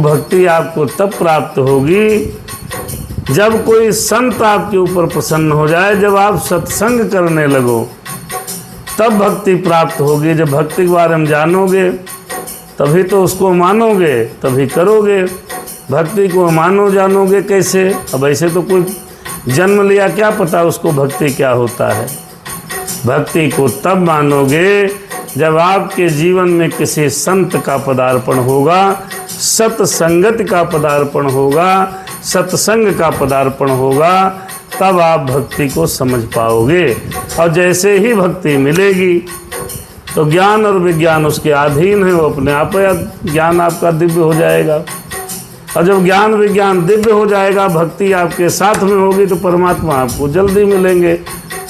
भक्ति आपको तब प्राप्त होगी जब कोई संत आपके ऊपर प्रसन्न हो जाए, जब आप सत्संग करने लगो, तब भक्ति प्राप्त होगी। जब भक्ति के बारे में जानोगे तभी तो उसको मानोगे, तभी करोगे। भक्ति को मानो जानोगे कैसे? अब ऐसे तो कोई जन्म लिया, क्या पता उसको भक्ति क्या होता है। भक्ति को तब मानोगे जब आपके जीवन में किसी संत का पदार्पण होगा, सत्संगत का पदार्पण होगा, सत्संग का पदार्पण होगा, तब आप भक्ति को समझ पाओगे। और जैसे ही भक्ति मिलेगी तो ज्ञान और विज्ञान उसके अधीन है, वो अपने आप ज्ञान आपका दिव्य हो जाएगा। और जब ज्ञान विज्ञान दिव्य हो जाएगा, भक्ति आपके साथ में होगी, तो परमात्मा आपको जल्दी मिलेंगे।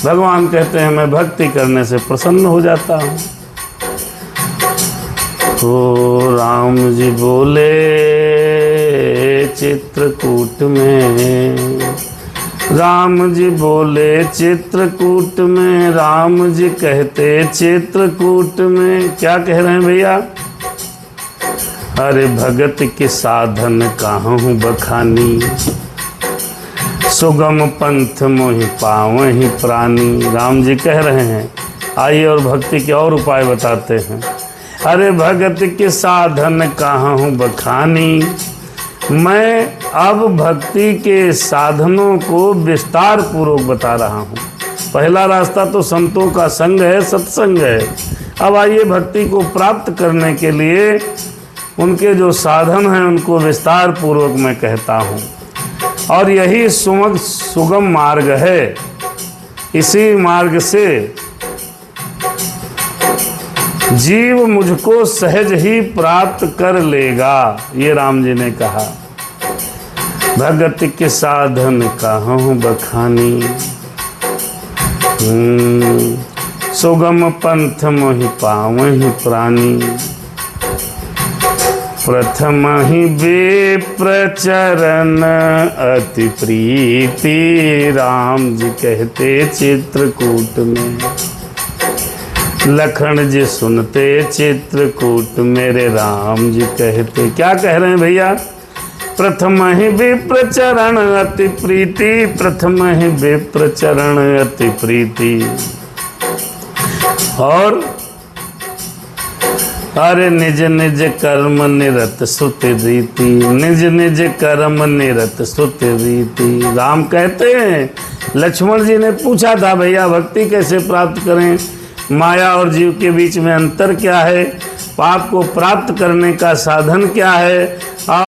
भगवान कहते हैं मैं भक्ति करने से प्रसन्न हो जाता हूँ। तो राम जी बोले चित्रकूट में, राम जी बोले चित्रकूट में, राम जी कहते चित्रकूट में। क्या कह रहे हैं भैया? अरे भगत के साधन काहूँ बखानी, सुगम पंथ मोहि पावहि प्राणी। राम जी कह रहे हैं, आइए और भक्ति के और उपाय बताते हैं। अरे भगत के साधन काहूँ बखानी, मैं अब भक्ति के साधनों को विस्तार पूर्वक बता रहा हूँ। पहला रास्ता तो संतों का संग है, सत्संग है। अब आइए भक्ति को प्राप्त करने के लिए उनके जो साधन हैं उनको विस्तार पूर्वक मैं कहता हूँ। और यही सुगम मार्ग है। इसी मार्ग से जीव मुझको सहज ही प्राप्त कर लेगा, ये राम जी ने कहा। भगत के साधन काहूँ बखानी, सुगम पंथ मोहि पावहि प्राणी। प्रथम ही विप्रचरण अति प्रीति, राम जी कहते चित्रकूट में। लखन जी सुनते चित्रकूट मेरे राम जी कहते। क्या कह रहे हैं भैया? प्रथम ही विप्रचरण अति प्रीति, प्रथम ही विप्रचरण अति प्रीति। और अरे निज निज कर्म निरत सुत रीति, निज निज कर्म निरत सुत रीति। राम कहते हैं, लक्ष्मण जी ने पूछा था भैया भक्ति कैसे प्राप्त करें, माया और जीव के बीच में अंतर क्या है, पाप को प्राप्त करने का साधन क्या है।